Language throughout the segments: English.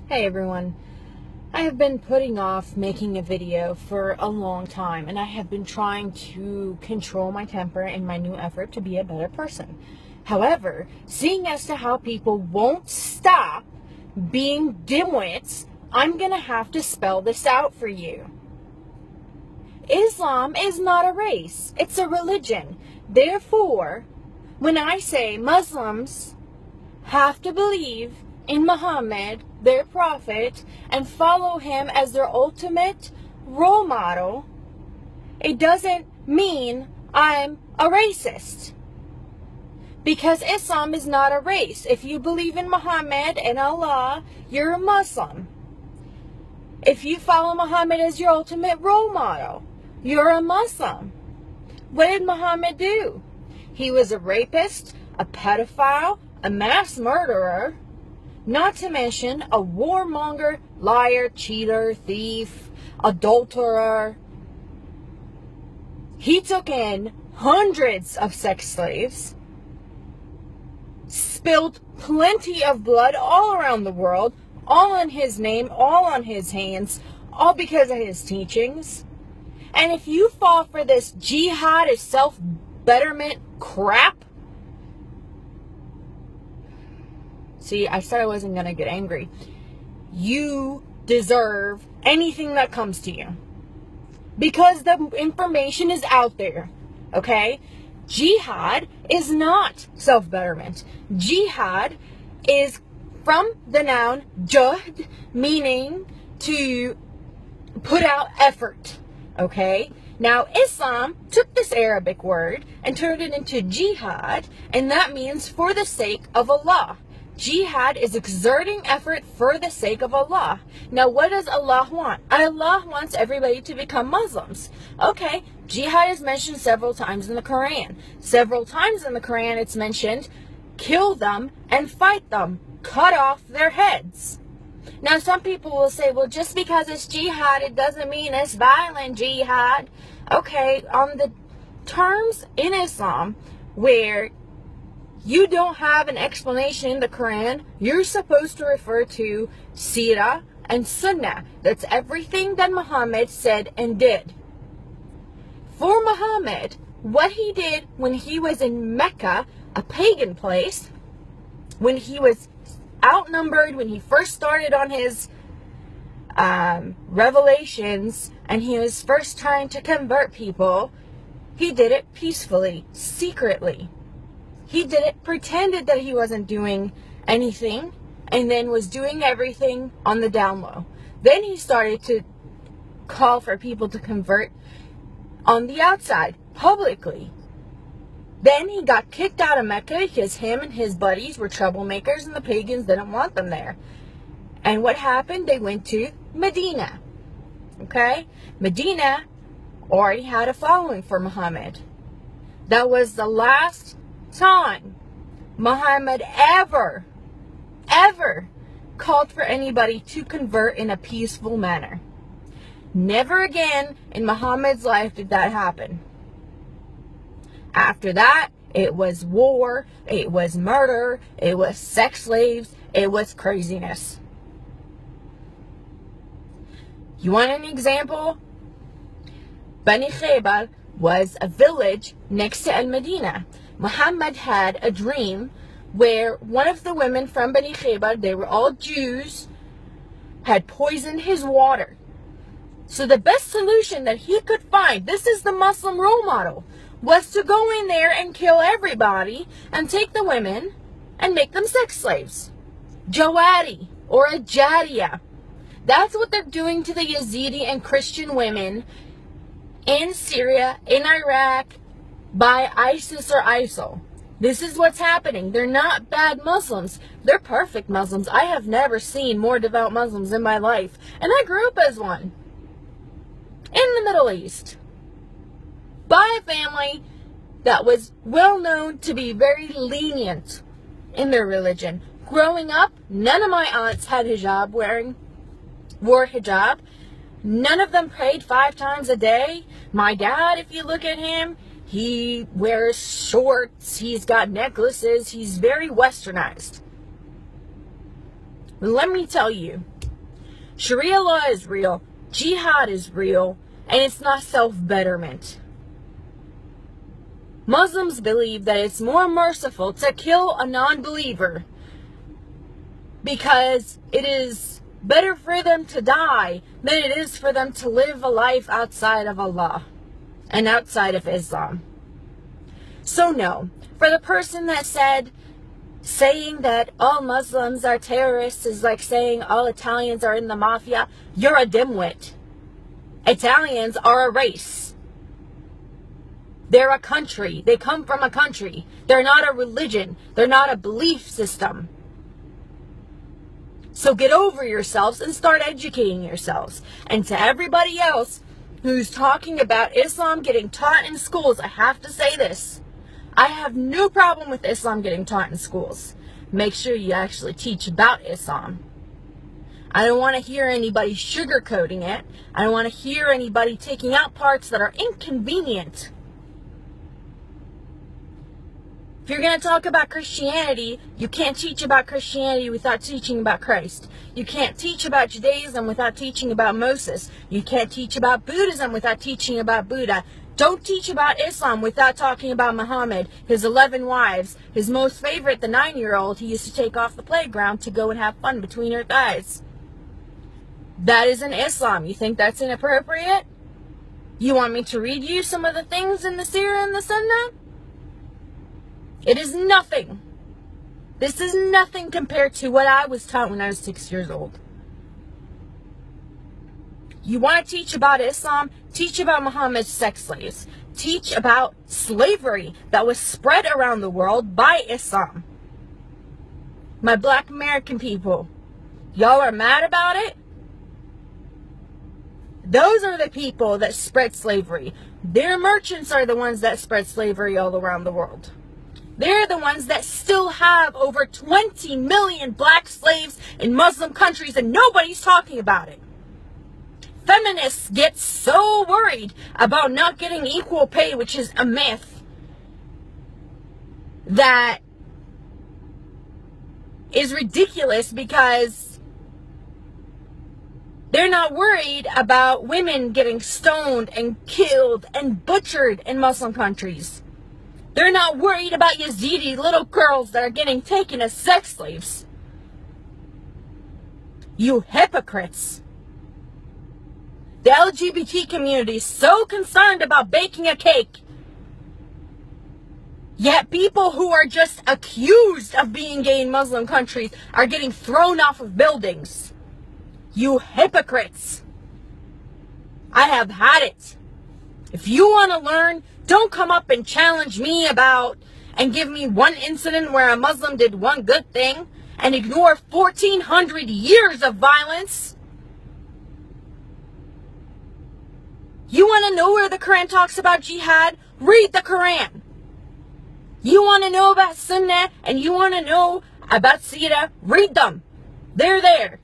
Hey everyone, I have been putting off making a video for a long time, and I have been trying to control my temper in my new effort to be a better person. However, seeing as to how people won't stop being dimwits, I'm gonna have to spell this out for you. Islam is not a race, it's a religion. Therefore, when I say Muslims have to believe in Muhammad, their prophet, and follow him as their ultimate role model, it doesn't mean I'm a racist. Because Islam is not a race. If you believe in Muhammad and Allah, you're a Muslim. If you follow Muhammad as your ultimate role model, you're a Muslim. What did Muhammad do? He was a rapist, a pedophile, a mass murderer, not to mention a warmonger, liar, cheater, thief, adulterer. He took in hundreds of sex slaves, spilled plenty of blood all around the world, all on his name, all on his hands, all because of his teachings. And if you fall for this jihad is self-betterment crap, see, I said I wasn't going to get angry. You deserve anything that comes to you. Because the information is out there. Okay? Jihad is not self-betterment. Jihad is from the noun juhd, meaning to put out effort. Okay? Now, Islam took this Arabic word and turned it into jihad, and that means for the sake of Allah. Jihad is exerting effort for the sake of Allah. Now, what does Allah want? Allah wants everybody to become Muslims. Okay, jihad is mentioned several times in the Quran. Several times in the Quran it's mentioned, kill them and fight them. Cut off their heads. Now, some people will say, well, just because it's jihad, it doesn't mean it's violent jihad. Okay, on the terms in Islam where you don't have an explanation in the Quran, you're supposed to refer to Sirah and Sunnah. That's everything that Muhammad said and did. For Muhammad, what he did when he was in Mecca, a pagan place, when he was outnumbered, when he first started on his revelations and he was first trying to convert people, he did it peacefully, secretly. He did it, pretended that he wasn't doing anything, and then was doing everything on the down low. Then he started to call for people to convert on the outside, publicly. Then he got kicked out of Mecca because him and his buddies were troublemakers and the pagans didn't want them there. And what happened? They went to Medina. Okay? Medina already had a following for Muhammad. That was the last time Muhammad ever called for anybody to convert in a peaceful manner. Never again in Muhammad's life did that happen. After that, it was war, it was murder, it was sex slaves, it was craziness. You want an example? Bani Khaybar was a village next to Al-Medina. Muhammad had a dream where one of the women from Bani Khaybar, they were all Jews, had poisoned his water. So the best solution that he could find, this is the Muslim role model, was to go in there and kill everybody and take the women and make them sex slaves. Jawari or a Jariya. That's what they're doing to the Yazidi and Christian women in Syria, in Iraq, by ISIS or ISIL. This is what's happening. They're not bad Muslims. They're perfect Muslims. I have never seen more devout Muslims in my life. And I grew up as one. In the Middle East. By a family that was well known to be very lenient in their religion. Growing up, none of my aunts had wore hijab. None of them prayed 5 times a day. My dad, if you look at him, he wears shorts, he's got necklaces, he's very westernized. Let me tell you, Sharia law is real. Jihad is real. And it's not self-betterment. Muslims believe that it's more merciful to kill a non-believer because it is better for them to die than it is for them to live a life outside of Allah and outside of Islam. So no, for the person that said saying that all Muslims are terrorists is like saying all Italians are in the mafia, you're a dimwit. Italians are a race. They're a country. They come from a country. They're not a religion. They're not a belief system. So get over yourselves and start educating yourselves. And to everybody else who's talking about Islam getting taught in schools, I have to say this. I have no problem with Islam getting taught in schools. Make sure you actually teach about Islam. I don't want to hear anybody sugarcoating it. I don't want to hear anybody taking out parts that are inconvenient. If you're going to talk about Christianity, you can't teach about Christianity without teaching about Christ. You can't teach about Judaism without teaching about Moses. You can't teach about Buddhism without teaching about Buddha. Don't teach about Islam without talking about Muhammad, his 11 wives, his most favorite, the 9-year-old he used to take off the playground to go and have fun between her thighs. That isn't Islam. You think that's inappropriate? You want me to read you some of the things in the Sirah and the Sunnah? It is nothing. This is nothing compared to what I was taught when I was 6 years old. You want to teach about Islam? Teach about Muhammad's sex slaves. Teach about slavery that was spread around the world by Islam. My black American people, y'all are mad about it? Those are the people that spread slavery. Their merchants are the ones that spread slavery all around the world. They're the ones that still have over 20 million black slaves in Muslim countries and nobody's talking about it. Feminists get so worried about not getting equal pay, which is a myth, that is ridiculous because they're not worried about women getting stoned and killed and butchered in Muslim countries. They're not worried about Yazidi little girls that are getting taken as sex slaves. You hypocrites. The LGBT community is so concerned about baking a cake. Yet people who are just accused of being gay in Muslim countries are getting thrown off of buildings. You hypocrites. I have had it. If you want to learn, don't come up and challenge me about and give me one incident where a Muslim did one good thing and ignore 1,400 years of violence. You want to know where the Quran talks about jihad? Read the Quran. You want to know about Sunnah and you want to know about Sirah? Read them. They're there.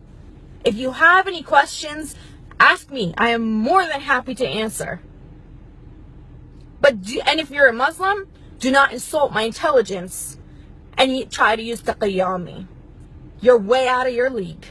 If you have any questions, ask me. I am more than happy to answer. And if you're a Muslim, do not insult my intelligence and try to use taqiyya on me. You're way out of your league.